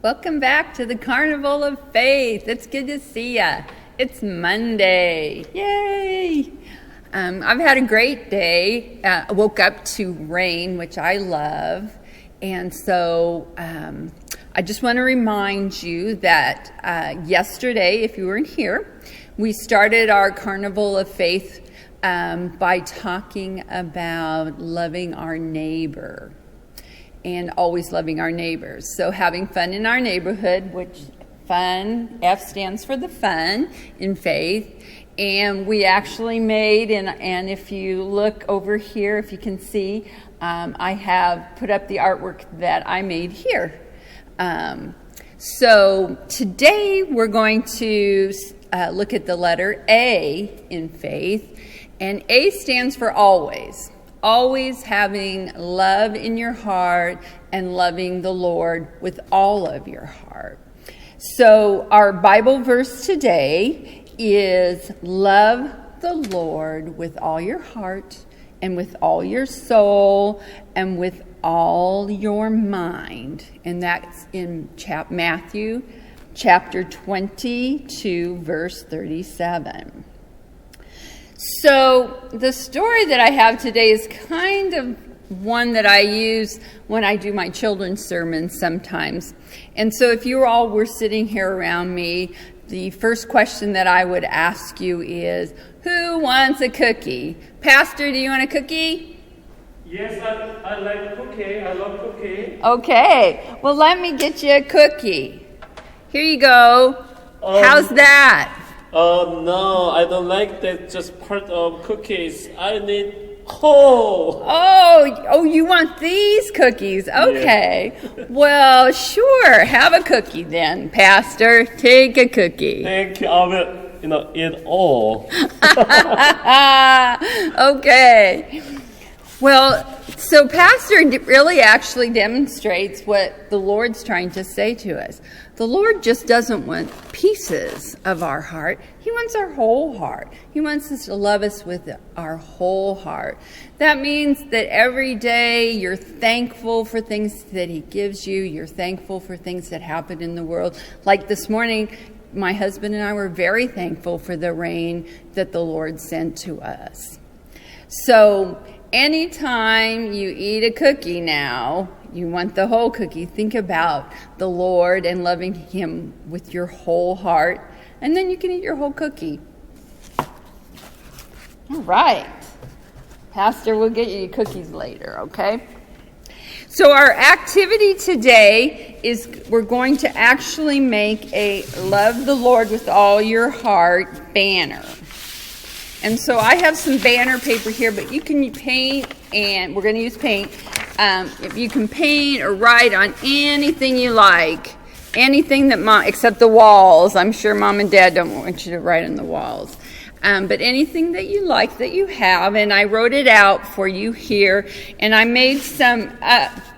Welcome back to the Carnival of Faith. It's good to see ya. It's Monday. Yay! I've had a great day. I woke up to rain, which I love. And so I just want to remind you that yesterday, if you weren't here, we started our Carnival of Faith by talking about loving our neighbor and always loving our neighbors. So having fun in our neighborhood, which fun, F stands for the fun in faith. And we actually made, and if you look over here, if you can see, I have put up the artwork that I made here. So today we're going to look at the letter A in faith. And A stands for always. Always having love in your heart and loving the Lord with all of your heart. So our Bible verse today is love the Lord with all your heart and with all your soul and with all your mind. And that's in Matthew chapter 22, verse 37. So the story that I have today is kind of one that I use when I do my children's sermons sometimes. And so if you all were sitting here around me, the first question that I would ask you is, who wants a cookie? Pastor, do you want a cookie? Yes, I like cookie. I love cookie. Okay. Well, let me get you a cookie. Here you go. How's that? No, I don't like that just part of cookies. I need whole. Oh, you want these cookies? Okay. Yeah. Well, sure. Have a cookie then, Pastor. Take a cookie. Thank you. I will, eat all. Okay. Well, so Pastor really actually demonstrates what the Lord's trying to say to us. The Lord just doesn't want pieces of our heart. He wants our whole heart. He wants us to love us with our whole heart. That means that every day you're thankful for things that He gives you. You're thankful for things that happen in the world. Like this morning, my husband and I were very thankful for the rain that the Lord sent to us. So anytime you eat a cookie now, you want the whole cookie. Think about the Lord and loving Him with your whole heart, and then you can eat your whole cookie. All right. Pastor, we'll get you cookies later, okay? So our activity today is we're going to actually make a Love the Lord with All Your Heart banner. And so I have some banner paper here, but you can paint, and we're going to use paint. If you can paint or write on anything you like, anything that except the walls. I'm sure Mom and Dad don't want you to write on the walls. But anything that you like that you have, and I wrote it out for you here, and I made some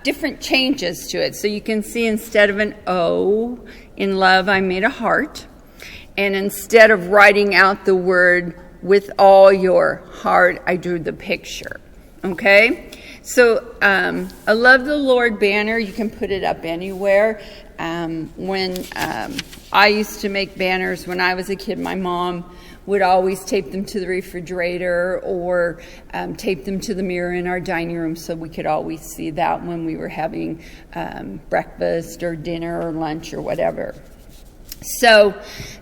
different changes to it. So you can see instead of an O in love, I made a heart. And instead of writing out the word with all your heart, I drew the picture. Okay? So a Love the Lord banner, you can put it up anywhere. When I used to make banners when I was a kid, my mom would always tape them to the refrigerator or tape them to the mirror in our dining room so we could always see that when we were having breakfast or dinner or lunch or whatever. So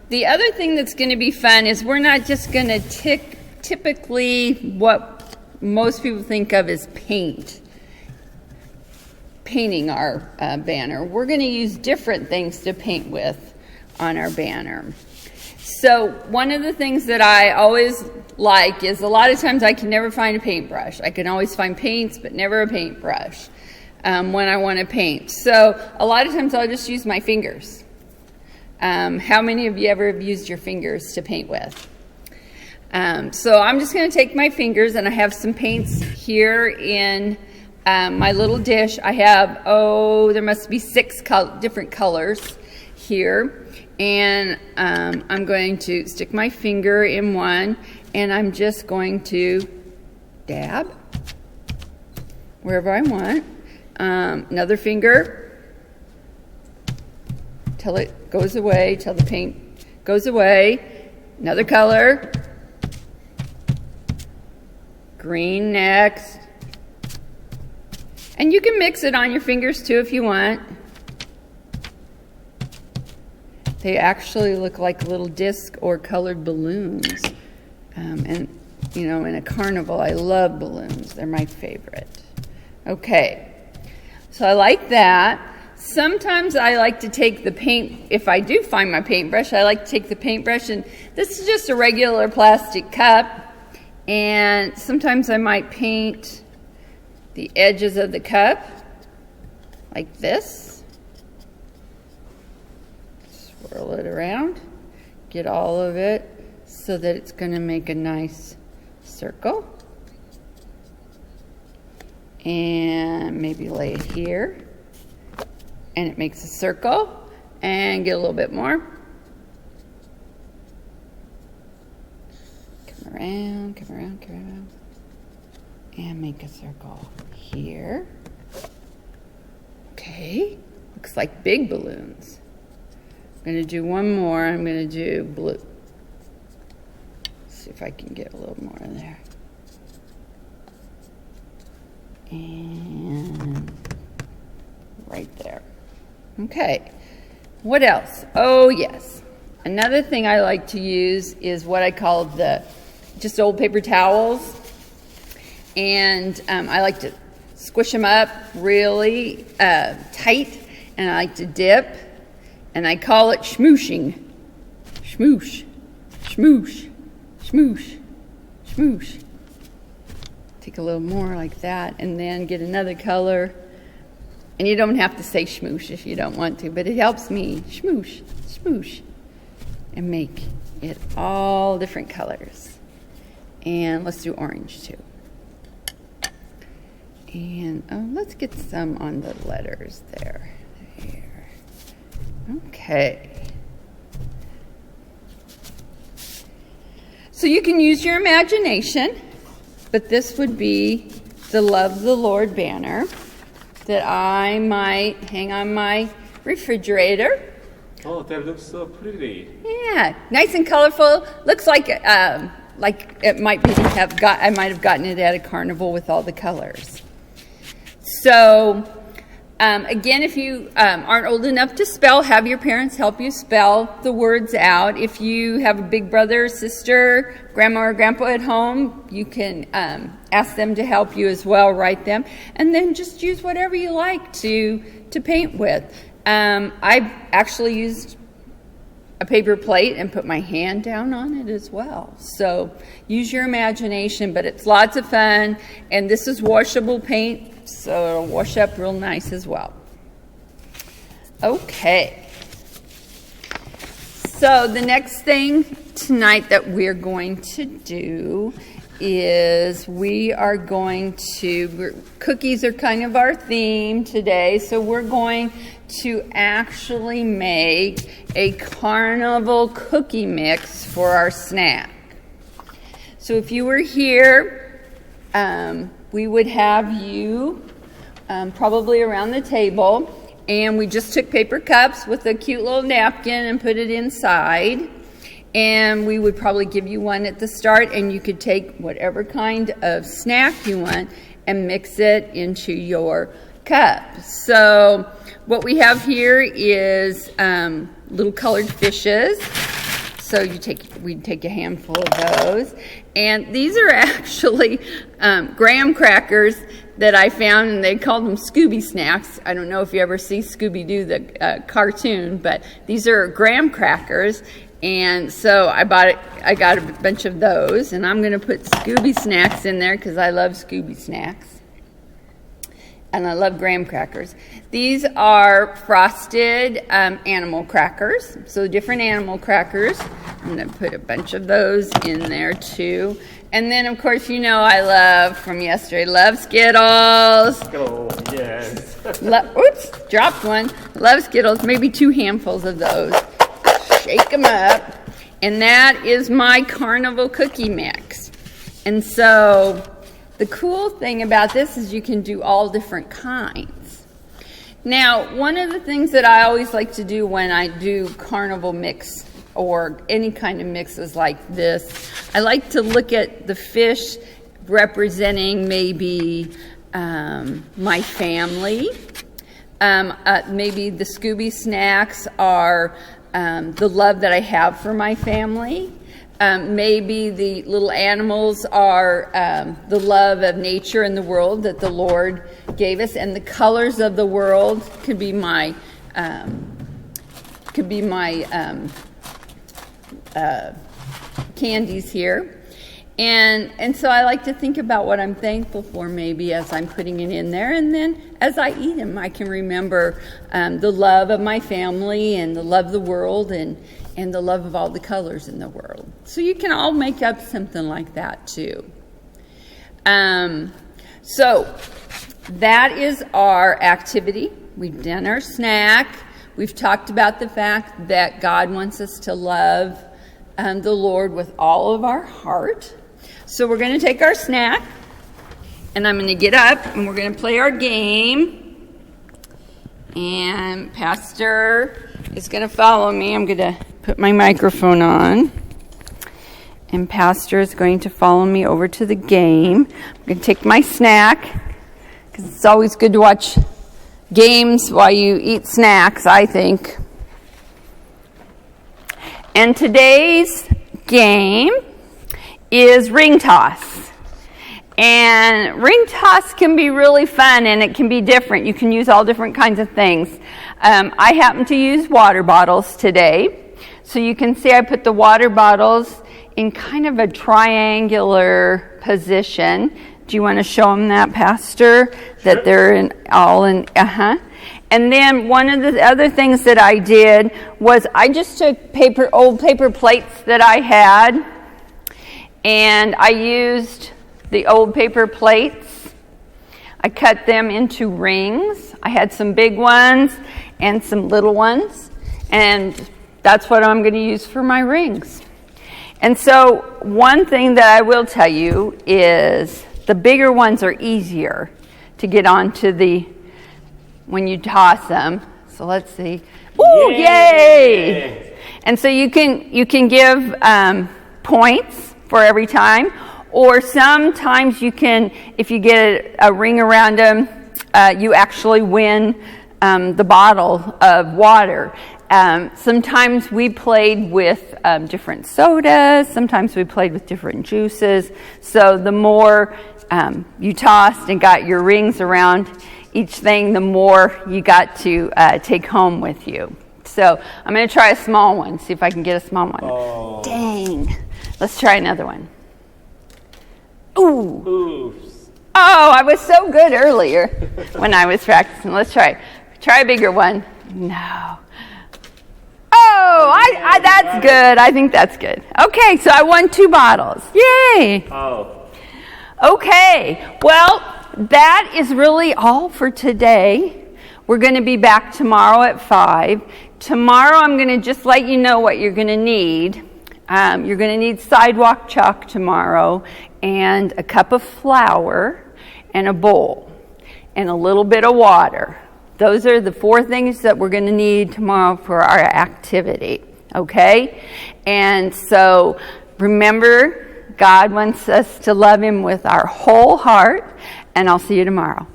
the other thing that's going to be fun is we're not just going to typically what most people think of as painting our banner. We're going to use different things to paint with on our banner. So one of the things that I always like is a lot of times I can never find a paintbrush. I can always find paints, but never a paintbrush when I want to paint. So a lot of times I'll just use my fingers. How many of you ever have used your fingers to paint with? So I'm just going to take my fingers, and I have some paints here in my little dish. I have, there must be 6 different colors here. And I'm going to stick my finger in one, and I'm just going to dab wherever I want. Another finger. till it goes away, till the paint goes away. Another color. Green next. And you can mix it on your fingers too if you want. They actually look like little disc or colored balloons. And, you know, in a carnival, I love balloons. They're my favorite. Okay, so I like that. Sometimes I like to take the paint, if I do find my paintbrush, I like to take the paintbrush, and this is just a regular plastic cup. And sometimes I might paint the edges of the cup like this. Swirl it around, get all of it so that it's going to make a nice circle. And maybe lay it here. And it makes a circle. And get a little bit more. Come around, come around, come around. And make a circle here. Okay, looks like big balloons. I'm going to do one more. I'm going to do blue. See if I can get a little more in there. And right there. Okay, what else? Oh yes, another thing I like to use is what I call just old paper towels. And I like to squish them up really tight, and I like to dip, and I call it schmooshing. Schmoosh, schmoosh, schmoosh, schmoosh. Take a little more like that, and then get another color. And you don't have to say schmoosh if you don't want to, but it helps me schmoosh, schmoosh, and make it all different colors. And let's do orange too. And let's get some on the letters there. There. Okay. So you can use your imagination, but this would be the Love the Lord banner that I might hang on my refrigerator. Oh, that looks so pretty. Yeah, nice and colorful. Looks like it might I might have gotten it at a carnival with all the colors. So, again, if you aren't old enough to spell, have your parents help you spell the words out. If you have a big brother or sister, grandma or grandpa at home, you can ask them to help you as well, write them. And then just use whatever you like to paint with. I've actually used a paper plate and put my hand down on it as well. So use your imagination, but it's lots of fun. And this is washable paint, so it'll wash up real nice as well. Okay. So the next thing tonight that we're going to do is cookies are kind of our theme today, so we're going to actually make a carnival cookie mix for our snack. So if you were here, we would have you probably around the table, and we just took paper cups with a cute little napkin and put it inside. And we would probably give you one at the start, and you could take whatever kind of snack you want and mix it into your cup. So what we have here is little colored fishes. So we'd take a handful of those. And these are actually graham crackers that I found, and they called them Scooby Snacks. I don't know if you ever see Scooby-Doo, the cartoon, but these are graham crackers. And so I got a bunch of those, and I'm going to put Scooby Snacks in there because I love Scooby Snacks. And I love graham crackers. These are frosted animal crackers, so different animal crackers. I'm going to put a bunch of those in there too. And then, of course, you know I love Skittles. Oh, yes. Oops, dropped one. Love Skittles, maybe 2 handfuls of those. Shake them up. And that is my carnival cookie mix. And so the cool thing about this is you can do all different kinds. Now, one of the things that I always like to do when I do carnival mix or any kind of mixes like this, I like to look at the fish representing maybe my family. Maybe the Scooby snacks are the love that I have for my family. Maybe the little animals are the love of nature and the world that the Lord gave us, and the colors of the world could be my candies here. And so I like to think about what I'm thankful for maybe as I'm putting it in there. And then as I eat them, I can remember the love of my family and the love of the world and the love of all the colors in the world. So you can all make up something like that too. So that is our activity. We've done our snack. We've talked about the fact that God wants us to love the Lord with all of our heart. So we're going to take our snack, and I'm going to get up, and we're going to play our game. And Pastor is going to follow me. I'm going to put my microphone on. And Pastor is going to follow me over to the game. I'm going to take my snack, because it's always good to watch games while you eat snacks, I think. And today's game is ring toss. And ring toss can be really fun, and it can be different. You can use all different kinds of things. I happen to use water bottles today. So you can see I put the water bottles in kind of a triangular position. Do you want to show them that, Pastor? That they're all in, And then one of the other things that I did was I just took old paper plates that I had, and I used the old paper plates. I cut them into rings. I had some big ones and some little ones, and that's what I'm going to use for my rings. And so one thing that I will tell you is the bigger ones are easier to get onto when you toss them. So let's see. Ooh, yay! And so you can give points for every time, or sometimes you can, if you get a ring around them, you actually win the bottle of water. Sometimes we played with different sodas. Sometimes we played with different juices. So the more you tossed and got your rings around each thing, the more you got to take home with you. So I'm going to try a small one, see if I can get a small one. Oh. Dang. Let's try another one. Ooh. Oops. Oh, I was so good earlier when I was practicing. Let's try a bigger one. No. Oh, that's good. I think that's good. Okay, so I won 2 bottles. Yay. Oh. Okay, well, that is really all for today. We're going to be back tomorrow at 5. Tomorrow I'm going to just let you know what you're going to need. You're going to need sidewalk chalk tomorrow, and a cup of flour, and a bowl, and a little bit of water. Those are the 4 things that we're going to need tomorrow for our activity, okay? And so remember, God wants us to love Him with our whole heart, and I'll see you tomorrow.